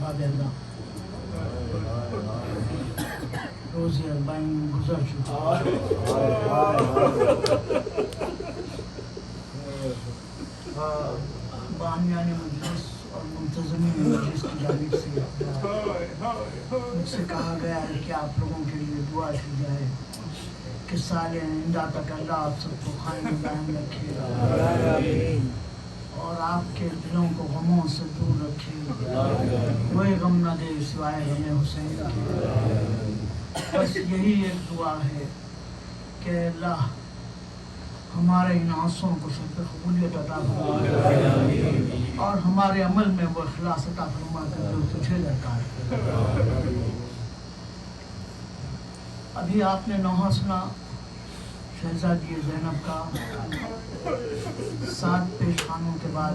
احمد اللہ روزی اربعین گزر چکا. بامیان مجلس اور منتظمین مجلس کی جانب سے مجھ سے کہا گیا ہے کہ آپ لوگوں کے لیے دعا کی جائے کہ سال آئندہ تک اللہ آپ سب کو قائم دائم رکھے اور آپ کے دلوں کو غموں سے دور رکھے. کوئی غم نہ دے سوائے غم حسین کے. بس یہی ایک دعا ہے کہ اللہ ہمارے ان آنسوں کو سب پہ قبولیت عطا فرما اور ہمارے عمل میں وہ اخلاص عطا فرما کر جو تجھے درکار ہے. ابھی آپ نے نوحہ سنا شہزادی زینب کا. 7 پیشخانوں کے بعد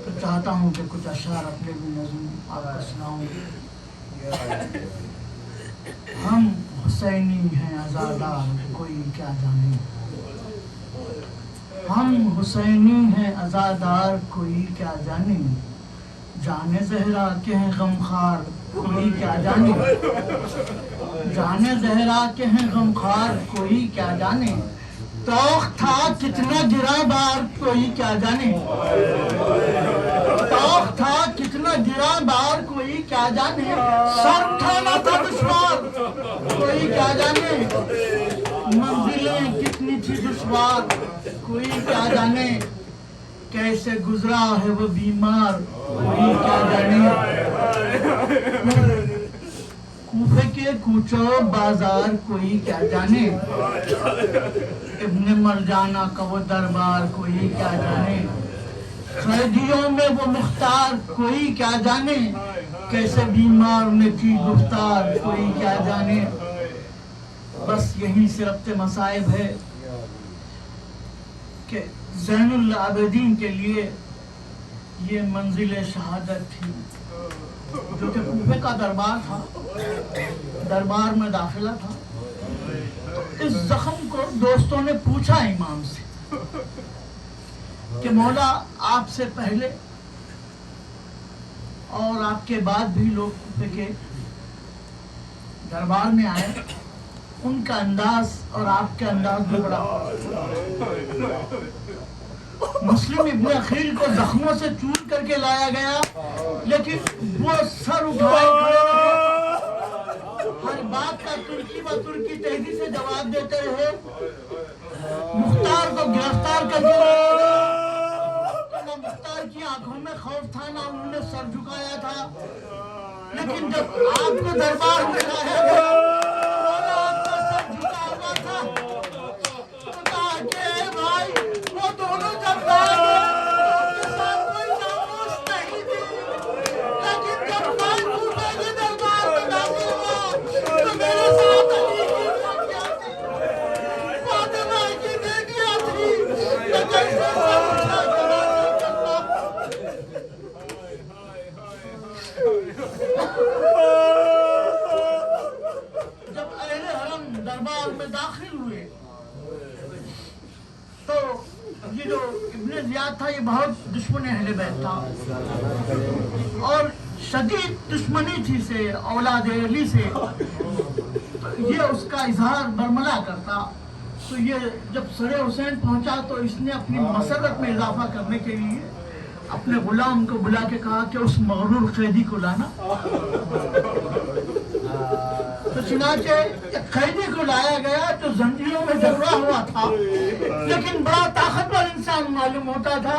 تو چاہتا ہوں کہ کچھ اشعار اپنے بھی نظم آپ کو سناؤں. ہم حسینی ہیں عزادار کوئی کیا جانے. ہم حسینی ہیں عزادار کوئی کیا جانے. جانے زہرا کے ہیں غمخوار کوئی کیا جانے. جانے زہرا کے ہیں غمخوار کوئی کیا جانے. توق تھا کتنا گرا بار کوئی کیا جانے. توق تھا کتنا گرا بار کوئی کیا جانے. سر اٹھانا تھا دشوار کوئی کیا جانے. منزلیں کتنی تھی دشوار کوئی کیا جانے. کیسے گزرا ہے وہ بیمار کوئی کیا جانے. کوفے کے کوچو بازار کوئی کیا جانے. ابن مرجانہ کا وہ دربار کوئی کیا جانے. قیدیوں میں وہ مختار کوئی کیا جانے. کیسے بیمار میں کی گفتار کوئی کیا جانے. بس یہی سے ربط مصائب ہے کہ زین العابدین کے لیے یہ منزل شہادت تھی جو کہ کوفے کا دربار تھا. دربار میں داخلہ تھا. اس زخم کو دوستوں نے پوچھا امام سے کہ مولا آپ سے پہلے اور آپ کے بعد بھی لوگ کوفے کے دربار میں آئے. ان کا انداز اور آپ کے انداز میں بڑا مسلم ابن عقیل کو زخموں سے چور کر کے لایا گیا لیکن وہ سر اٹھائے کھڑے رہے. ہر بات کا ترکی و ترکی تہذیب سے جواب دیتے رہے. مختار کو گرفتار کر دیا. نہ مختار کی آنکھوں میں خوف تھا نہ انہوں نے سر جھکایا تھا. لیکن جب آپ کو دربار میں لایا گیا دربار میں داخل ہوئے تو یہ جو ابن زیاد تھا یہ بہت دشمن اہل بیت تھا اور شدید دشمنی تھی سے اولاد علی سے. یہ اس کا اظہار برملا کرتا. تو یہ جب سر حسین پہنچا تو اس نے اپنی مسرت میں اضافہ کرنے کے لیے اپنے غلام کو بلا کے کہا کہ اس مغرور قیدی کو لانا. تو چنانچہ ایک قیدی کو لایا گیا جو زنجیروں میں جکڑا ہوا تھا لیکن بڑا طاقتور انسان معلوم ہوتا تھا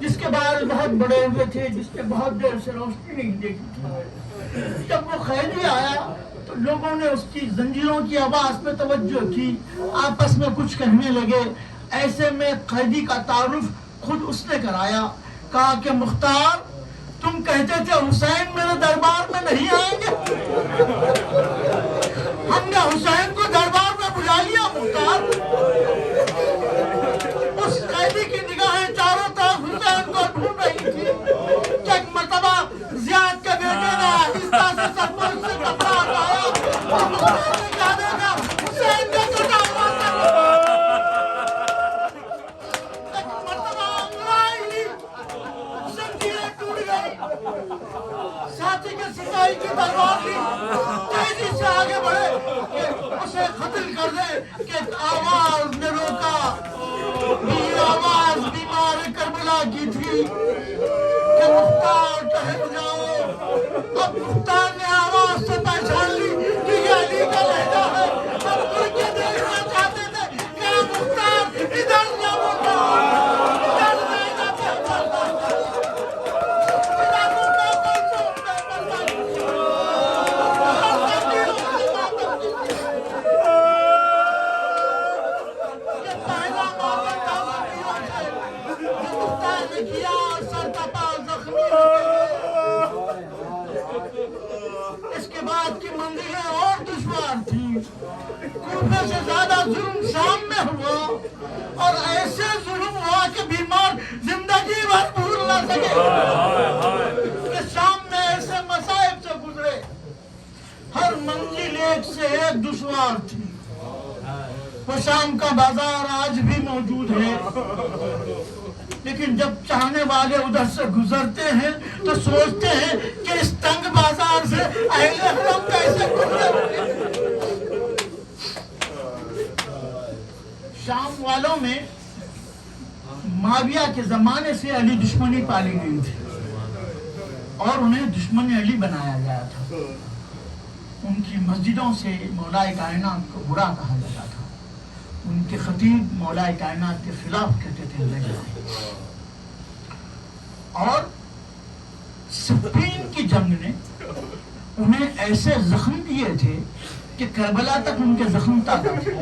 جس کے بال بہت بڑے ہوئے تھے جس نے بہت دیر سے روشنی نہیں دیکھی تھی. جب وہ قیدی آیا تو لوگوں نے اس کی زنجیروں کی آواز پہ توجہ کی. آپس میں کچھ کہنے لگے. ایسے میں قیدی کا تعارف خود اس نے کرایا. کہا کہ مختار تم کہتے تھے حسین میرے دربار میں نہیں آئیں گے. ہم نے حسین کو دربار میں بلا لیا مختار. اس قیدی کی نگاہیں چاروں طرف حسین کو ڈھونڈ رہی تھی کہ ایک مرتبہ زیاد کے بیٹے نے آہستہ سے سرپوش سے کپڑا ہٹایا اور حسین نے کہا دیکھا حسین نے کٹا ہوا تھا. ایک مرتبہ انگڑائی لی. زنجیریں مختار نے آواز سے پہچان لی کہ یہ علی کا لہجہ ہے. اب مڑ کے دیکھنا چاہتے تھے کہ مختار ادھر نہ مڑنا، ادھر نہیں نہ پہچاننا، ادھر مڑنا کوئی سوچ نہیں پڑتا. یہ پہلا موقع تھا منڈیوں سے جو مختار نے کیا اور سر کپا زخمی ہو گئے. اس کے بعد کی منزلیں اور دشوار تھیں. کوفے سے زیادہ ظلم شام میں ہوا اور ایسے ظلم ہوا کہ بیمار زندگی بھر بھول نہ سکے. کہ شام میں ایسے مصائب سے گزرے، ہر منزل ایک سے ایک دشوار تھی. وہ شام کا بازار آج بھی موجود ہے، لیکن جب چاہنے والے ادھر سے گزرتے ہیں تو سوچتے ہیں کہ اس تنگ بازار سے اہل حرم کیسے گزرتے. شام والوں میں معاویہ کے زمانے سے علی دشمنی پالی گئی تھی اور انہیں دشمن علی بنایا گیا تھا. ان کی مسجدوں سے مولا کائنات کو برا کہا جاتا تھا. ان کے خطیب مولا کائنات کے خلاف کہتے تھے لگا. اور صفین کی جنگ نے انہیں ایسے زخم دیے تھے کہ کربلا تک ان کے زخم تازہ تھے.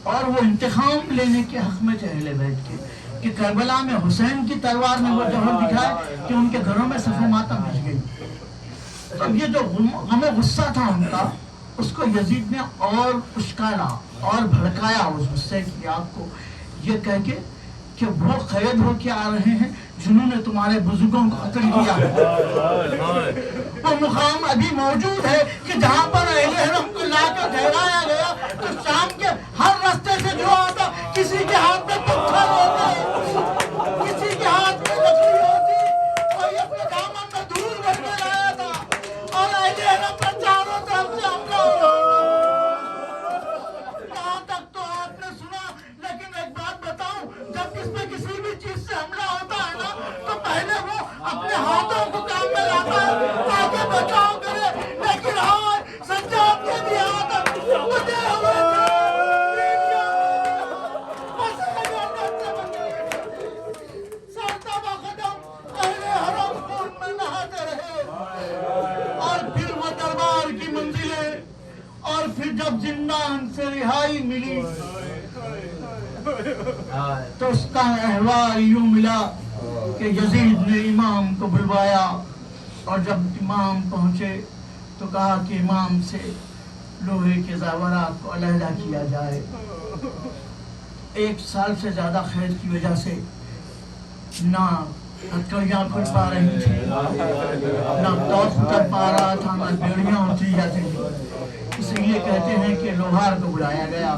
اور وہ انتقام لینے کے حق میں تھے اہل بیت کے کہ کربلا میں حسین کی تلوار میں وہ جوہر دکھائے کہ ان کے گھروں میں صف ماتم بچ گئی. اب یہ جو غم و غصہ تھا ان کا، اس کو یزید نے اور اشکالا اور بھڑکایا اس غصے کی آگ کو، یہ کہہ کے کہ وہ قید ہو کے آ رہے ہیں جنہوں نے تمہارے بزرگوں کو قتل کیا ہے. وہ مقام ابھی موجود ہے کہ جہاں پر اہل حرم کو لا کر ٹھہرایا گیا تو شام کے ہر راستے سے جو آتا کسی کے ہاتھ میں پتھر ہوتے، کسی کے ہاتھ میں لکڑی ہوتی، کوئی اپنے دامن میں دھول بھر کے لایا تھا اور اہل حرم پر چاروں طرف سے حملہ ہوا. یہاں تک تو آپ نے سنا، لیکن ایک بات بتاؤں، جب کس پہ کسی بھی چیز سے حملہ ہوتا ہے نا تو پہلے وہ اپنے ہاتھوں کو کام میں لاتا ہے تاکہ بچاؤ کرے. لیکن ہاں سجاد کے بھی ہاتھ بنے ہوئے تھے. سرتابہ قدم اہل حرم خون میں نہاتے رہے. اور پھر وہ دربار کی منزلیں، اور پھر جب زندان سے رہائی ملی تو اس کا احوال یوں ملا کہ یزید نے امام کو بلوایا اور جب امام پہنچے تو کہا کہ امام سے لوہے کے زیورات کو علیحدہ کیا جائے. 1 سال سے زیادہ قید کی وجہ سے نہ ہتھکڑیاں کھل پا رہی تھی، نہ توق اتر پا رہا تھا، نہ بیڑیاں اتری جاتی تھی. اس لیے کہتے ہیں کہ لوہار کو بلایا گیا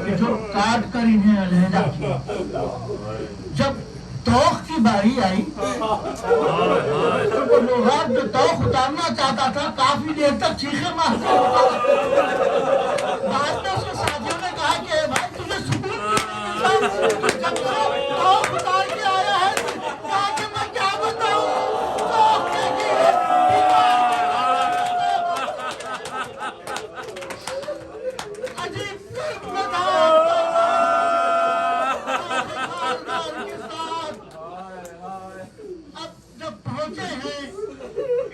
کہ جو کاٹ کر انہیں علیحدہ کیا. جب توق کی باری آئی تو وہ لوہار جو توق اتارنا چاہتا تھا کافی دیر تک چیخے مارتے رہا. بعد میں اس کے ساتھیوں نے کہا کہ بھائی تجھے سکون نہیں ملتا، جب سے توق اتار کے آیا ہے کہا کہ میں کیا بتاؤں. توق نے کی عجیب قلب میں تھا کے ساتھ. اب جب پہنچے ہیں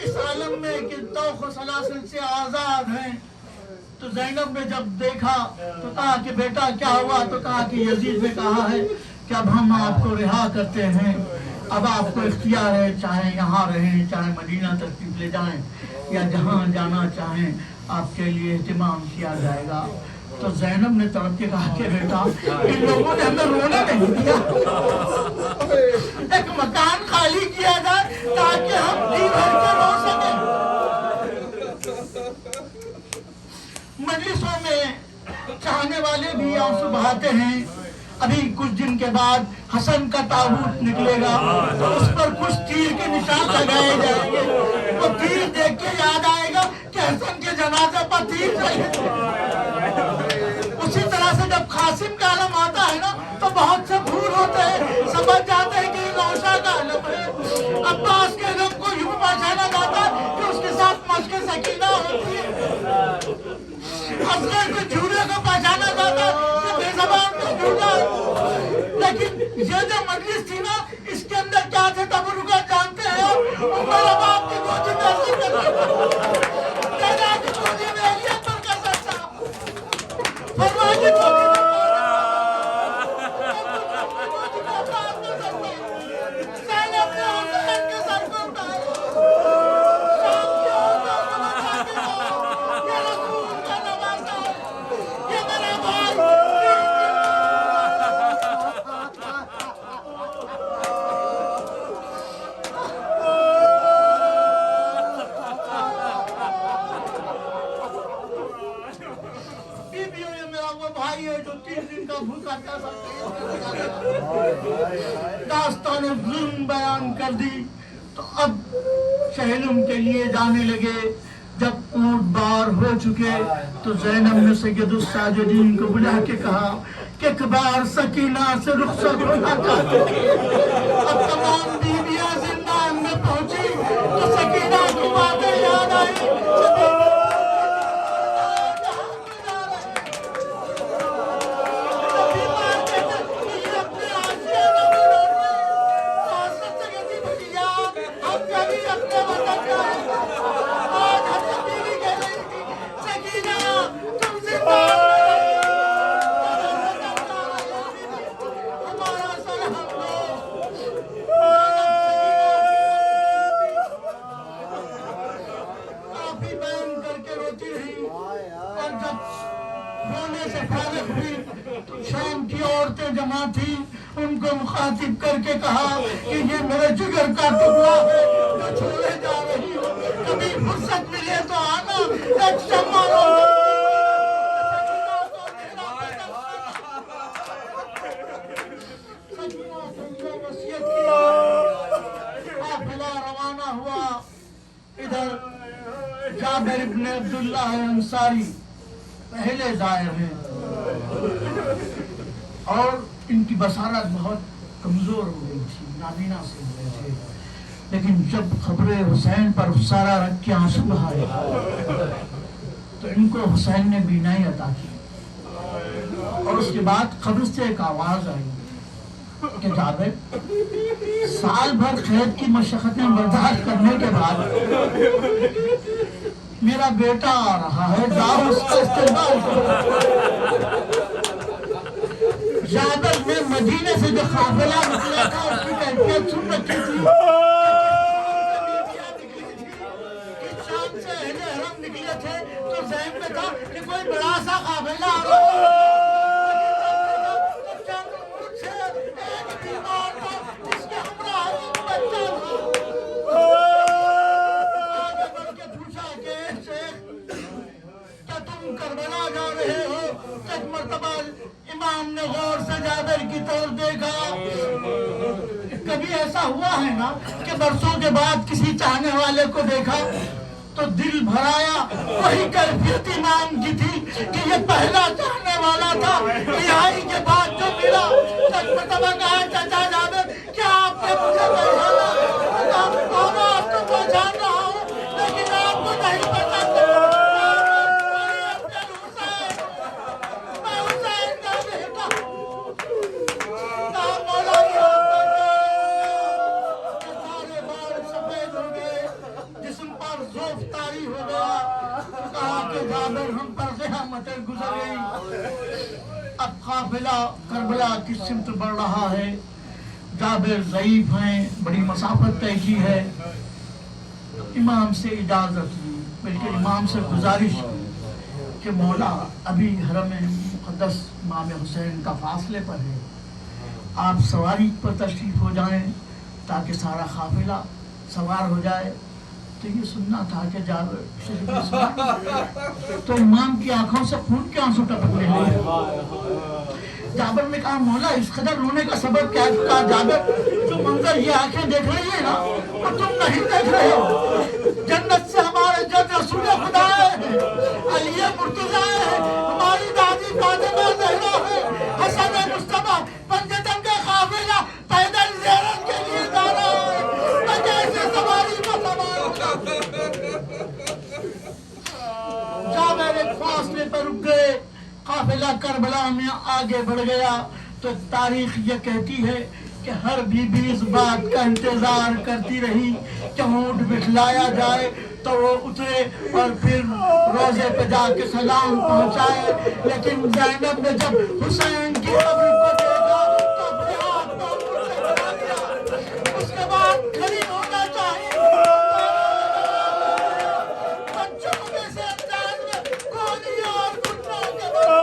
اس عالم میں کہ توق و سلاسل سے آزاد ہیں تو زینب نے جب دیکھا تو کہا کہ بیٹا کیا ہوا؟ تو کہا کہ یزید نے کہا ہے کہ اب ہم آپ کو رہا کرتے ہیں، اب آپ کو اختیار ہے، چاہے یہاں رہیں، چاہے مدینہ تشریف لے جائیں یا جہاں جانا چاہیں آپ کے لیے اہتمام کیا جائے گا. تو زینب نے تڑپ کے کہا کہ بیٹا ان لوگوں نے ہمیں رونے نہیں دیا، ایک مکان خالی کیا جائے تاکہ ہم جی بھر کے رو سکیں. مجلسوں میں چاہنے والے بھی آنسو بہاتے ہیں. ابھی کچھ دن کے بعد حسن کا تابوت نکلے گا تو اس پر کچھ تیر کے نشان لگائے جائیں گے. وہ تیر دیکھ کے یاد آئے گا کہ حسن کے جنازے پر تیر چلے. اسی طرح سے جب قاسم کا عالم آتا ہے نا تو بہت سے پھول ہوتے ہیں، سمجھ جاتے ہیں کہ یہ نوشا کا عالم ہے. عباس کے علم کو یوں پہچانا جاتا ہے یہ جو مجلس تھی نا اس کے اندر کیا تھے تبرکات جانتے ہیں عمر باپ کی گودی میں ایسے کرتے کہنا کی گودی میں اہلیت پر کر سکتا فرمایا کی گودی میں داستان ظلم بیان کر دی تو اب شہلم کے لیے جانے لگے. جب اونٹ بار ہو چکے تو زینب نے سید الساجدین کو بلا کے کہا کہ ایک بار سکینہ سے رخصت ہونا چاہتے. اب تمام بیویاں زندان میں پہنچی تو سکینہ کی باتیں یاد آئی. شام کی عورتیں جمع تھی ان کو مخاطب کر کے کہا کہ یہ میرے جگر کا ٹکڑا ہے جو چھوڑے جا رہی ہو, کبھی فرصت ملے تو آنا. ایک شمع وصیت کیا. قافلہ روانہ ہوا. ادھر جابر ابن عبداللہ انصاری پہلے ظاہر ہیں اور ان کی بصارت بہت کمزور ہو گئی تھی, نابینا سے ہو گئے تھے. لیکن جب خبر حسین پر خسارہ رکھ کے آنسو بہائے تو ان کو حسین نے بینائی عطا کی. اور اس کے بعد قبر سے ایک آواز آئی کہ جابر, سال بھر قید کی مشقتیں برداشت کرنے کے بعد میرا بیٹا آ رہا ہے, جاؤ اس کا استقبال کرو. جابر نے مدینے سے جو قافلہ نکلا تھا اس کی کیفیت سن رکھی تھی. شام سے اہل حرم نکلے تھے تو ذہن میں تھا کہ کوئی بڑا سا قافلہ آ رہا ہے. کربلا جا رہے ہو. ایک مرتبہ امام نے غور سے جابر کی طرف دیکھا. کبھی ایسا ہوا ہے نا کہ برسوں کے بعد کسی چاہنے والے کو دیکھا تو دل بھرایا. وہی کیفیت امام کی تھی کہ یہ پہلا چاہنے والا تھا. رہائی کے بعد جو ملا ایک مرتبہ کہا, چچا جابر کیا آپ نے مجھے پہچانا؟ آپ کو پہچان رہا ہوں لیکن آپ کو نہیں پتا. ہم پر قیامتیں گزر گئی. اب قافلہ کربلا کی سمت بڑھ رہا ہے. جابر ضعیف ہیں, بڑی مسافت طے کی ہے. امام سے اجازت لی, بلکہ امام سے گزارش کی کہ مولا ابھی حرم مقدس امام حسین کا فاصلے پر ہے, آپ سواری پر تشریف ہو جائیں تاکہ سارا قافلہ سوار ہو جائے. تو یہ سننا تھا کہ تو امام کی آنکھوں سے خون کے آنسو ٹپکنے لگے. جابر نے کہا مولا اس قدر رونے کا سبب کیا ہے؟ کہا جابر جو منظر یہ آنکھیں دیکھ رہی ہیں نا اور تم نہیں دیکھ رہے ہو, جنت سے ہمارے جد رسول خدا ہے, علی مرتضیٰ ہے, ہماری دادی فاطمہ زہرا ہے, حسن مصطفیٰ پنجتن کا قافلہ پیدل زیارت کے لیے جا رہا ہے. کیسے سواری پر جابر ایک فاصلے پر رک گئے. قافلہ کربلا میں آگے بڑھ گیا تو تاریخ یہ کہتی ہے کہ ہر بیوی اس بات کا انتظار کرتی رہی کہ اونٹ بٹھلایا جائے تو وہ اترے اور پھر روزے پہ جا کے سلام پہنچائے. لیکن زینب نے جب حسین کی قبر کو دیکھا تو اپنے آپ کو اونٹ سے بنا دیا. اس کے بعد کھڑی ہونا چاہیے. بچوں میں سے انداز میں گولیاں اور گھٹنوں کے بعد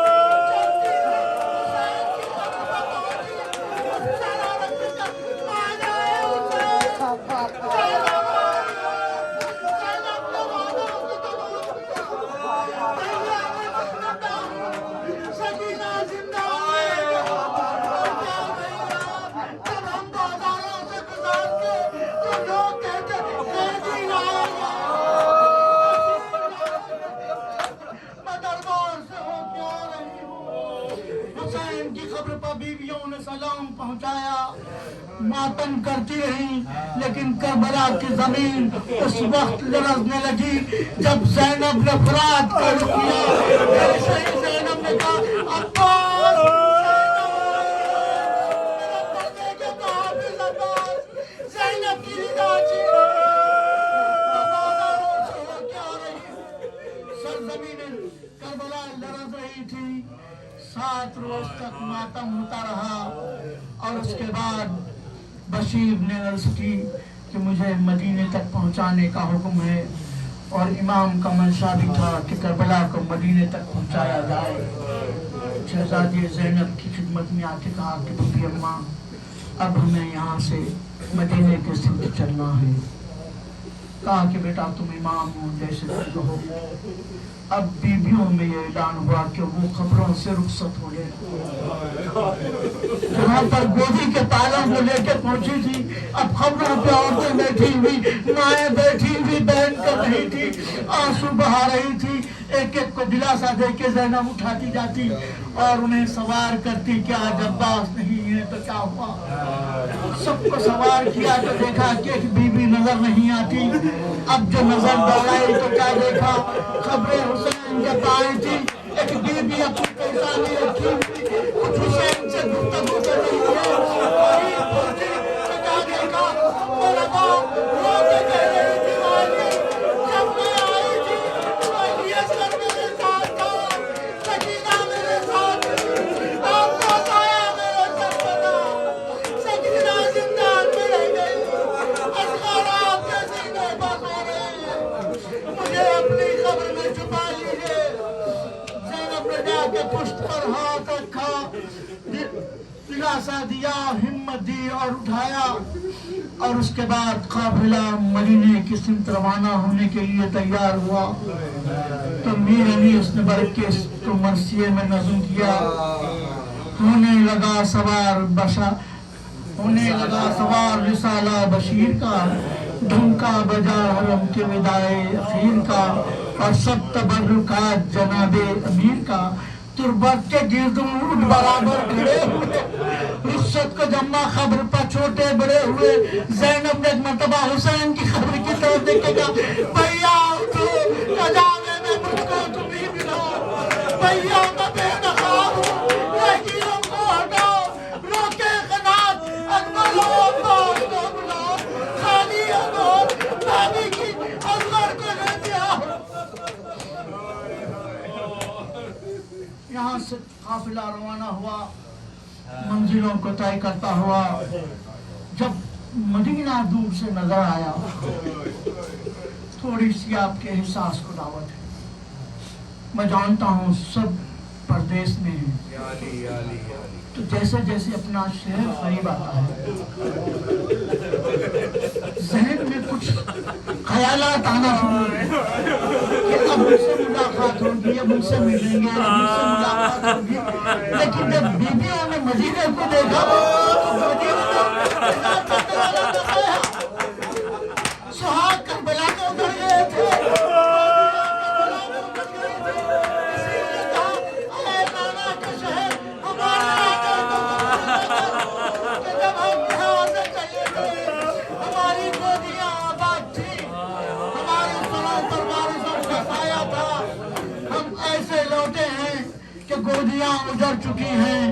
بیویوں نے سلام پہنچایا. ماتم کرتی رہی لیکن کربلا کی زمین اس وقت لرزنے لگی جب زینب نے فرات کا رخ کیا. صحیح زینب نے کہا عباس زینب کی رضا چیرے. سرزمین کربلا لرز رہی تھی. 7 روز تک ماتم ہوتا رہا اور اس کے بعد بشیر نے عرض کی کہ مجھے مدینے تک پہنچانے کا حکم ہے اور امام کا منشا بھی تھا کہ کربلا کو مدینے تک پہنچایا جائے. شہزادی زینب کی خدمت میں آ کے کہا کہ بی اماں اب ہمیں یہاں سے مدینے کے سمت چلنا ہے. کہا کہ بیٹا تم امام ہو جیسے کہو. اب بیویوں میں یہ اعلان ہوا کہ وہ خبروں سے رخصت ہو گئے. جہاں پر گودی کے تالوں کو لے کے پہنچی تھی اب خبروں پہ عورتیں بیٹھی ہوئی مائیں بیٹھی ہوئی بہن کر رہی تھی آنسو بہا رہی تھی. ایک ایک کو دلاسا دے کے زینب اٹھاتی جاتی اور انہیں سوار کرتی کہ آج عباس نہیں ہے تو کیا ہوا. سب کو سوار کیا تو دیکھا کہ ایک بیوی نظر نہیں آتی. اب جو نظر دوڑائی تو کیا دیکھا خبریں حسین کے پائے تھی. ایک بیوی اپنی پیشانی رکھی ہوئی کچھ حسین سے گفتگو کر رہی ہے. قریب پہنچی تو کیا دیکھا میرا باپ رو کے کہہ رہی تھی والی جب میں آئی تھی الیاصغر میرے ساتھ تھا سکینہ میرے ساتھ تھی آپ کا سایہ میرے سر پہ تھا. سکینہ زندان میں رہ گئی اصغر آپ کے سینے پر سو رہے ہیں مجھے اپنی قبر میں چھپا لیجیے. زینب نے جا کے پشت پر ہاتھ رکھا دلاسا دیا ہمت دی اور اٹھایا اور اس کے بعد قافلہ مدینے کی سمت روانہ ہونے کے لیے تیار ہوا. تو میر انیس نے بڑھ کے اس کو مرثیے میں نظم کیا. ہونے لگا سوار رسالہ بشیر کا ڈھنکا بجا حرم کے ودائے اخیر کا اور سب تبرکات جناب امیر کا. تربت کے گرد اونٹ برابر کھڑے ہوئے رخصت کو جمع خبر پر چھوٹے بڑے ہوئے. زینب نے ایک مرتبہ حسین کی خبر کی طرف دیکھے گا بھیا اٹھو قجاوے میں مجھ کو تمہیں ملا. بھیا میں بے نقاب ہوں لہگیروں کو ہٹاؤ روکے قنات اکبر عباس کو بلاؤ خالی عبور بابی کی اصغر کو لے دیا. یہاں سے قافلہ روانہ ہوا منزلوں کو طے کرتا ہوا. جب مدینہ دور سے نظر آیا تھوڑی سی آپ کے احساس کو دعوت ہے. میں جانتا ہوں سب پردیس میں ہیں تو جیسے جیسے اپنا شہر قریب آتا ہے ذہن میں کچھ خیالات آنا شروع ہوئے کہ اب مجھ سے ملاقات ہوگی اب مجھ سے ملیں گے اب مجھ سے ملاقات ہوگی. لیکن جب بیویوں نے مدینے کو دیکھا تو مدینے میں سہاگ کربلا میں اتر گئے تھے. گودیاں اجڑ چکی ہیں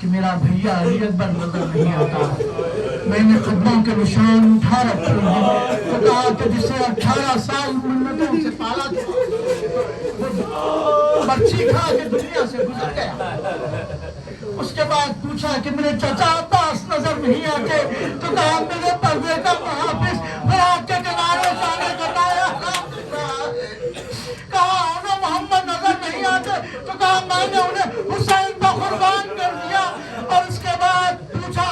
کہ میرا بھیا علی اکبر نظر نہیں آتا. میں نے قدموں کے نشان اٹھا رکھے ہیں. تو کہا کہ جسے 18 سال منتوں سے پالا تھا بچی کھا کے دنیا سے گزر گیا. اس کے بعد پوچھا کہ میرے چچا عباس نظر نہیں آتے. تو کہا میرے پردے کا محافظ فراق کے کنارے جانے کا لایا. کہا انہیں محمد نظر نہیں آتے. تو کہا میں نے انہیں حسین کو قربان کر دیا. اور اس کے بعد پوچھا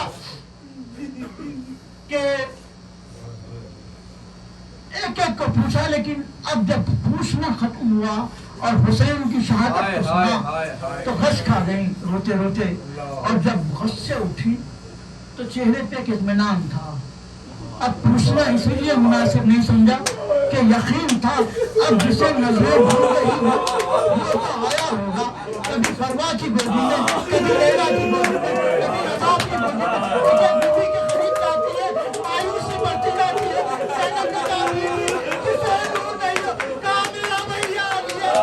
کہ ایک ایک کو پوچھا. لیکن اب جب پوچھنا ختم ہوا اور حسین کی شہادت کو سنا تو غش کھا گئیں روتے روتے. اور جب غش سے اٹھی تو چہرے پہ ایک اطمینان تھا. اب پوچھنا اس لیے مناسب نہیں سمجھا کہ یقین تھا اب جسے نظریں بھول گئی وہ تو آیا ہوگا. کبھی فروا کی گودی میں, کبھی لیلا کی گودی میں, کبھی رضا کی گودی میں. ایک بیوی کے قریب جاتی ہے, مایوسی بڑھتی جاتی ہے. زینب نے کہا بیوی کسے دور نہیں ہو. کہا میرا بھیا علی ہے.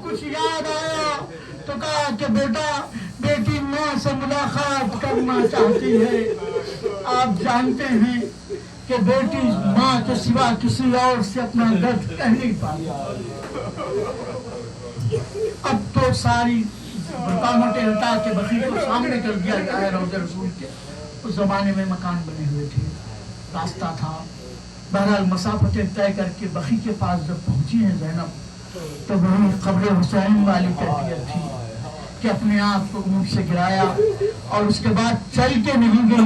کچھ یاد آیا تو کہا کہ بیٹا بیٹی ماں سے ملاقات کرنا چاہتی ہے. آپ جانتے ہیں کہ بیٹی ماں کے سوا کسی اور سے اپنا درد کہہ نہیں پاتی. اب تو ساری رکاوٹیں ہٹا کے بقی کو سامنے کر دیا گیا ہے روضہ رسول کے. اس زمانے میں مکان بنے ہوئے تھے, راستہ تھا. بہرحال مسافتیں طے کر کے بقی کے پاس جب پہنچی ہیں زینب تو وہی قبر حسین والی کیفیت تھی کہ اپنے آپ کو اونٹ سے گرایا اور اس کے بعد چل کے نہیں گئی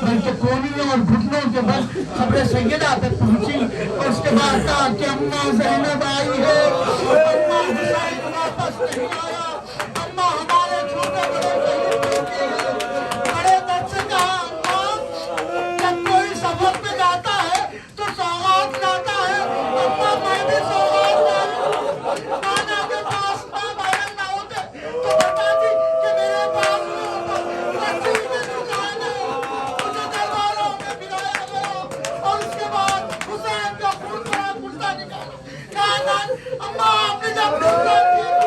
بلکہ کونیوں اور گھٹنوں کے بل قبر سیدہ پہ پہنچی. اور اس کے بعد کہا کہ اماں زینب آئی ہے, اماں حسین واپس نہیں آیا, اماں ہمارے چھوٹے بڑے شہید بیٹے ہیں. بڑے درد سے کہا اماں جب کوئی سفر پہ جاتا ہے تو سوغات لاتا ہے. اماں میں بھی سوغات لائی. نانا کے پاس ماں بہن نہ ہوتے تو بتاتی کہ میرے پاس نہیں ہوتا. رسی میں دکان ہے, مجھے درباروں میں بلایا گیا اور اس کے بعد حسین کا خون بھرا کرتا نکالا. کہا اماں آپ نے جب